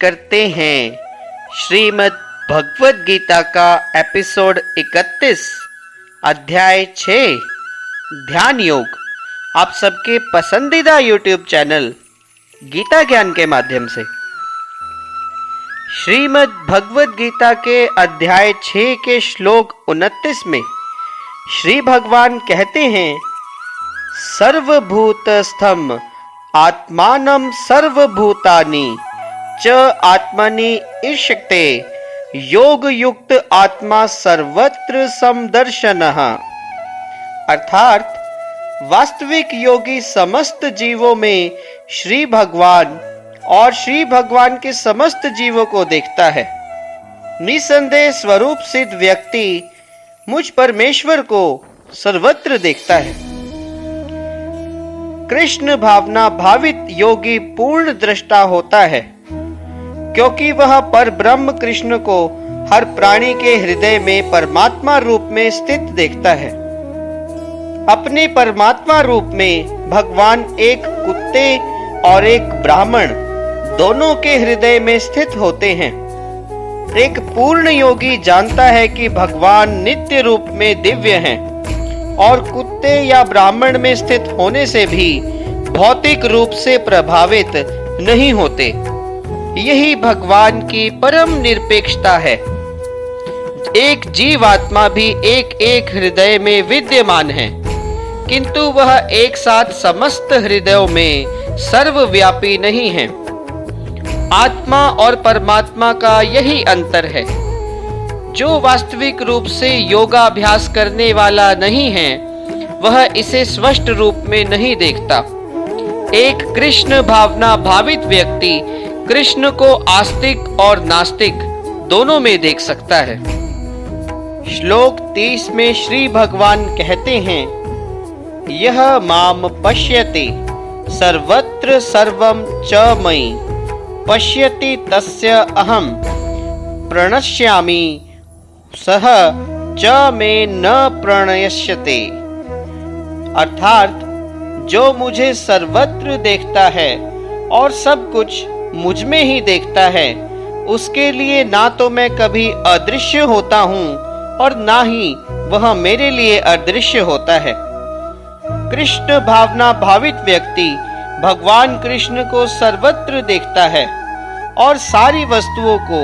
करते हैं श्रीमद् भगवद गीता का एपिसोड 31 अध्याय 6 ध्यान योग, आप सबके पसंदीदा यूट्यूब चैनल गीता ज्ञान के माध्यम से। श्रीमद् भगवद गीता के अध्याय 6 के श्लोक 29 में श्री भगवान कहते हैं, सर्वभूतस्थं आत्मानं सर्वभूतानि च आत्मनि ईक्षते योग युक्त आत्मा सर्वत्र समदर्शनः। अर्थात वास्तविक योगी समस्त जीवों में श्री भगवान और श्री भगवान के समस्त जीवों को देखता है। निसंदेह स्वरूप सिद्ध व्यक्ति मुझ परमेश्वर को सर्वत्र देखता है। कृष्ण भावना भावित योगी पूर्ण दृष्टा होता है, क्योंकि वह पर ब्रह्म कृष्ण को हर प्राणी के हृदय में परमात्मा रूप में स्थित देखता है। अपने परमात्मा रूप में भगवान एक कुत्ते और एक ब्राह्मण दोनों के हृदय में स्थित होते हैं। एक पूर्ण योगी जानता है कि भगवान नित्य रूप में दिव्य हैं और कुत्ते या ब्राह्मण में स्थित होने से भी भौतिक रूप से प्रभावित नहीं होते। यही भगवान की परम निरपेक्षता है। एक जीवात्मा भी एक एक हृदय में विद्यमान है, किंतु वह एक साथ समस्त हृदयों में सर्वव्यापी नहीं है। आत्मा और परमात्मा का यही अंतर है। जो वास्तविक रूप से योगाभ्यास करने वाला नहीं है, वह इसे स्पष्ट रूप में नहीं देखता। एक कृष्ण भावना भावित व्यक्ति कृष्ण को आस्तिक और नास्तिक दोनों में देख सकता है। श्लोक 30 में श्री भगवान कहते हैं, यह माम पश्यति सर्वत्र सर्वं च मयि पश्यति तस्य अहं प्रणश्यामि सह च मे न प्रणश्यते। अर्थात जो मुझे सर्वत्र देखता है और सब कुछ मुझ में ही देखता है, उसके लिए ना तो मैं कभी अदृश्य होता हूँ और ना ही वह मेरे लिए अदृश्य होता है। कृष्ण भावना भावित व्यक्ति भगवान कृष्ण को सर्वत्र देखता है और सारी वस्तुओं को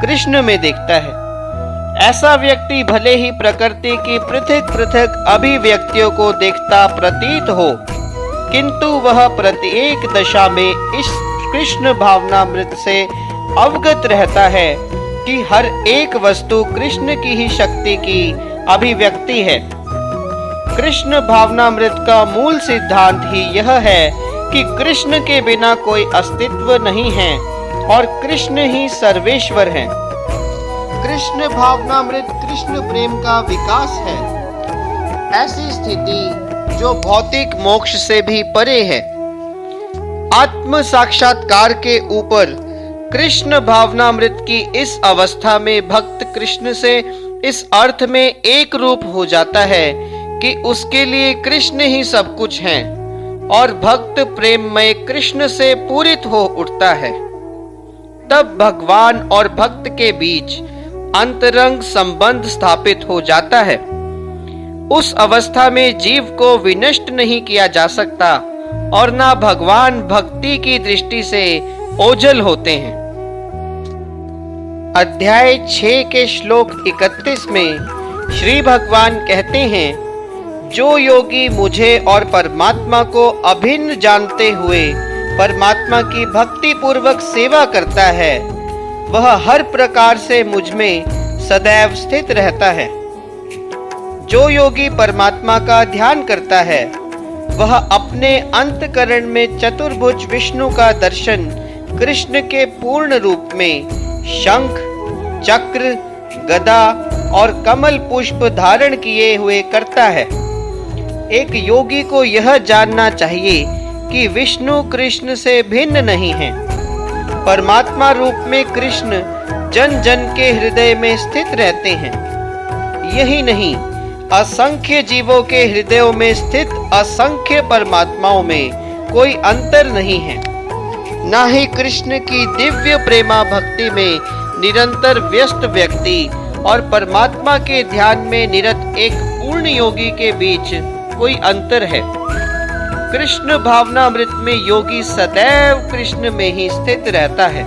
कृष्ण में देखता है। ऐसा व्यक्ति भले ही प्रकृति की पृथक पृथक अभिव्यक्तियों को देखता प्रतीत हो, किंतु वह प्रत्येक दशा में इस कृष्ण भावनामृत से अवगत रहता है कि हर एक वस्तु कृष्ण की ही शक्ति की अभिव्यक्ति है। कृष्ण भावनामृत का मूल सिद्धांत ही यह है कि कृष्ण के बिना कोई अस्तित्व नहीं है और कृष्ण ही सर्वेश्वर है। कृष्ण भावनामृत कृष्ण प्रेम का विकास है। ऐसी स्थिति जो भौतिक मोक्ष से भी परे है। आत्म साक्षात्कार के ऊपर कृष्ण भावनामृत की इस अवस्था में भक्त कृष्ण से इस अर्थ में एक रूप हो जाता है कि उसके लिए कृष्ण ही सब कुछ है और भक्त प्रेममय कृष्ण से पूरित हो उठता है। तब भगवान और भक्त के बीच अंतरंग संबंध स्थापित हो जाता है। उस अवस्था में जीव को विनष्ट नहीं किया जा सकता और ना भगवान भक्ति की दृष्टि से ओझल होते हैं। अध्याय 6 के श्लोक 31 में श्री भगवान कहते हैं, जो योगी मुझे और परमात्मा को अभिन्न जानते हुए परमात्मा की भक्ति पूर्वक सेवा करता है, वह हर प्रकार से मुझ में सदैव स्थित रहता है। जो योगी परमात्मा का ध्यान करता है, वह अपने अंतकरण में चतुर्भुज विष्णु का दर्शन कृष्ण के पूर्ण रूप में शंख, चक्र, गदा और कमल पुष्प धारण किए हुए करता है। एक योगी को यह जानना चाहिए कि विष्णु कृष्ण से भिन्न नहीं है। परमात्मा रूप में कृष्ण जन जन के हृदय में स्थित रहते हैं। यही नहीं, असंख्य जीवों के हृदयों में स्थित असंख्य परमात्माओं में कोई अंतर नहीं है। ना ही कृष्ण की दिव्य प्रेमा भक्ति में निरंतर व्यस्त व्यक्ति और परमात्मा के ध्यान में निरत एक पूर्ण योगी के बीच कोई अंतर है। कृष्ण भावनामृत में योगी सदैव कृष्ण में ही स्थित रहता है,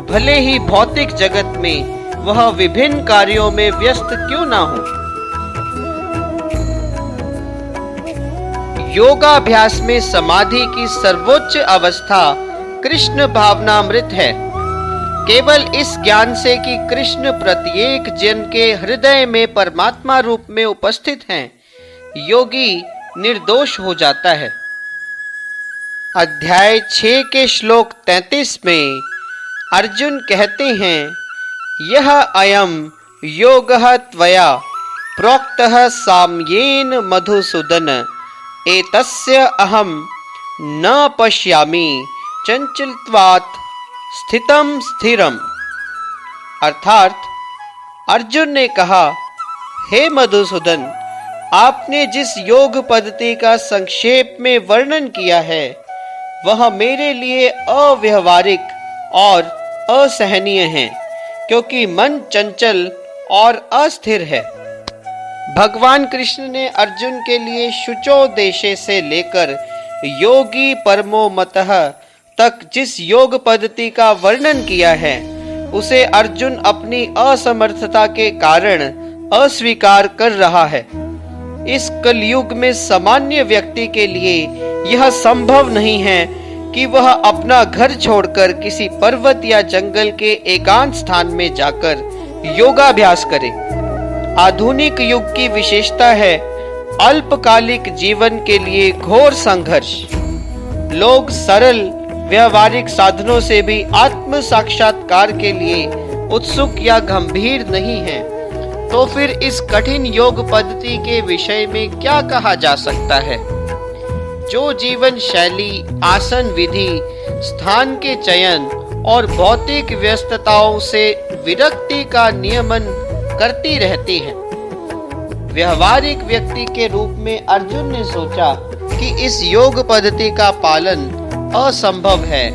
भले ही भौतिक जगत में वह विभिन्न कार्यों में व्यस्त क्यों ना हो। योगाभ्यास में समाधि की सर्वोच्च अवस्था कृष्ण भावनामृत है। केवल इस ज्ञान से कि कृष्ण प्रत्येक जन के हृदय में परमात्मा रूप में उपस्थित हैं, योगी निर्दोष हो जाता है। अध्याय 6 के श्लोक 33 में अर्जुन कहते हैं, यह अयम योगः त्वया प्रोक्तः साम्येन मधुसूदन एतस्य अहम न पश्यामि चंचलत्वात् स्थितम स्थिरम। अर्थात अर्जुन ने कहा, हे मधुसूदन, आपने जिस योग पद्धति का संक्षेप में वर्णन किया है वह मेरे लिए अव्यवहारिक और असहनीय है, क्योंकि मन चंचल और अस्थिर है। भगवान कृष्ण ने अर्जुन के लिए शुचोदेशे से लेकर योगी परमो मतः तक जिस योग पद्धति का वर्णन किया है उसे अर्जुन अपनी असमर्थता के कारण अस्वीकार कर रहा है। इस कलयुग में सामान्य व्यक्ति के लिए यह संभव नहीं है कि वह अपना घर छोड़कर किसी पर्वत या जंगल के एकांत स्थान में जाकर योगाभ्यास करे। आधुनिक युग की विशेषता है अल्पकालिक जीवन के लिए घोर संघर्ष। लोग सरल व्यवहारिक साधनों से भी आत्म साक्षात्कार के लिए उत्सुक या गंभीर नहीं हैं। तो फिर इस कठिन योग पद्धति के विषय में क्या कहा जा सकता है? जो जीवन शैली, आसन विधि, स्थान के चयन और भौतिक व्यस्तताओं से विरक्ति का नियमन करती रहती है। व्यवहारिक व्यक्ति के रूप में अर्जुन ने सोचा कि इस योग पद्धति का पालन असंभव है,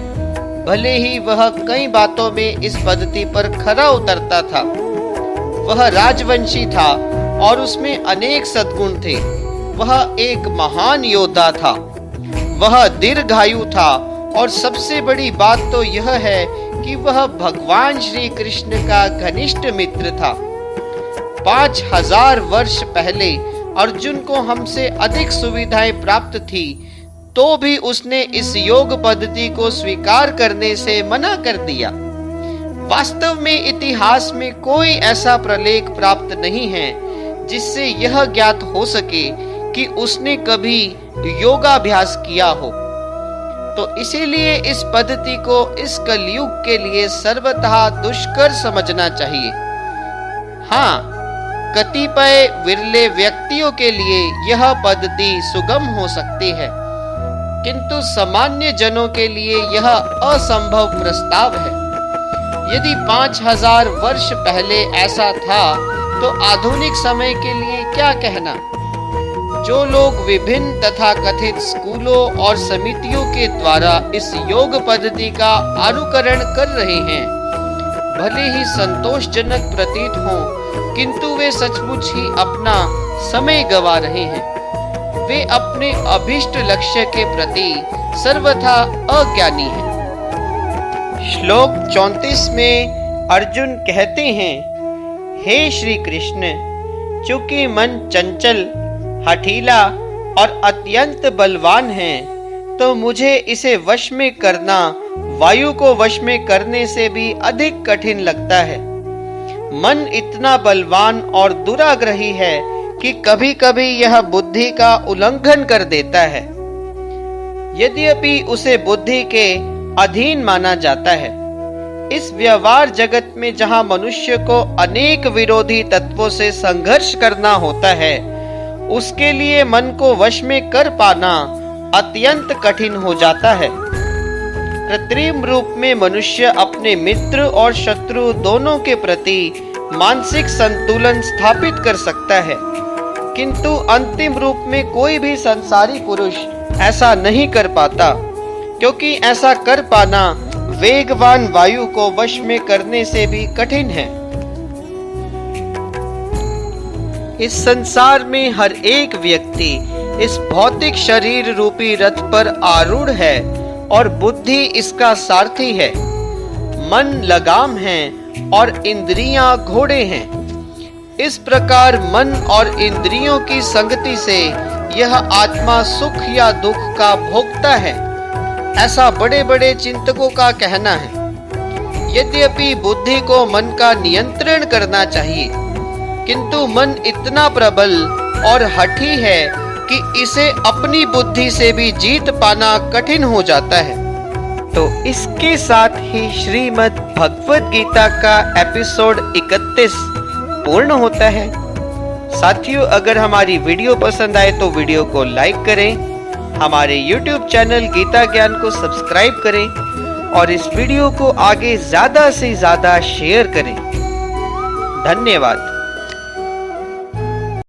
भले ही वह कई बातों में इस पद्धति पर खरा उतरता था। वह राजवंशी था और उसमें अनेक सद्गुण थे। वह एक महान योद्धा था, वह दीर्घायु था और सबसे बड़ी बात तो यह है कि वह भगवान श्री कृष्ण का घनिष्ठ मित्र था। 5000 वर्ष पहले अर्जुन को हमसे अधिक सुविधाएं प्राप्त थी, तो भी उसने इस योग पद्धति को स्वीकार करने से मना कर दिया। वास्तव में इतिहास में कोई ऐसा प्रलेख प्राप्त नहीं है जिससे यह ज्ञात हो सके कि उसने कभी योगाभ्यास किया हो। तो इसीलिए इस पद्धति को इस कलयुग के लिए सर्वथा दुष्कर समझना चाहिए। हाँ, कतिपय विरले व्यक्तियों के लिए यह पद्धति सुगम हो सकती है, किंतु सामान्य जनों के लिए यह असंभव प्रस्ताव है। यदि 5000 वर्ष पहले ऐसा था तो आधुनिक समय के लिए क्या कहना। जो लोग विभिन्न तथाकथित स्कूलों और समितियों के द्वारा इस योग पद्धति का अनुकरण कर रहे हैं, भले ही संतोषजनक प्रतीत हो, किंतु वे सचमुच ही अपना समय गंवा रहे हैं। वे अपने अभिष्ट लक्ष्य के प्रति सर्वथा अज्ञानी हैं। श्लोक 34 में अर्जुन कहते हैं, हे श्री कृष्ण, चूंकि मन चंचल, हठीला और अत्यंत बलवान है, तो मुझे इसे वश में करना वायु को वश में करने से भी अधिक कठिन लगता है। मन इतना बलवान और दुराग्रही है कि कभी कभी यह बुद्धि का उल्लंघन कर देता है। यद्यपि उसे बुद्धि के अधीन माना जाता है। इस व्यवहार जगत में जहां मनुष्य को अनेक विरोधी तत्वों से संघर्ष करना होता है, उसके लिए मन को वश में कर पाना अत्यंत कठिन हो जाता है। कृत्रिम रूप में मनुष्य अपने मित्र और शत्रु दोनों के प्रति मानसिक संतुलन स्थापित कर सकता है, किंतु अंतिम रूप में कोई भी संसारी पुरुष ऐसा नहीं कर पाता। क्योंकि ऐसा कर पाना वेगवान वायु को वश में करने से भी कठिन है। इस संसार में हर एक व्यक्ति इस भौतिक शरीर रूपी रथ पर आरूढ़ है और बुद्धि इसका सारथी है। मन लगाम है और इंद्रियां घोड़े हैं। इस प्रकार मन और इंद्रियों की संगति से यह आत्मा सुख या दुख का भोगता है, ऐसा बड़े बड़े चिंतकों का कहना है। यद्यपि बुद्धि को मन का नियंत्रण करना चाहिए, किंतु मन इतना प्रबल और हठी है कि इसे अपनी बुद्धि से भी जीत पाना कठिन हो जाता है। तो इसके साथ ही श्रीमद् भगवद गीता का एपिसोड 31 पूर्ण होता है। साथियों, अगर हमारी वीडियो पसंद आए तो वीडियो को लाइक करें, हमारे YouTube चैनल गीता ज्ञान को सब्सक्राइब करें और इस वीडियो को आगे ज्यादा से ज्यादा शेयर करें। धन्यवाद।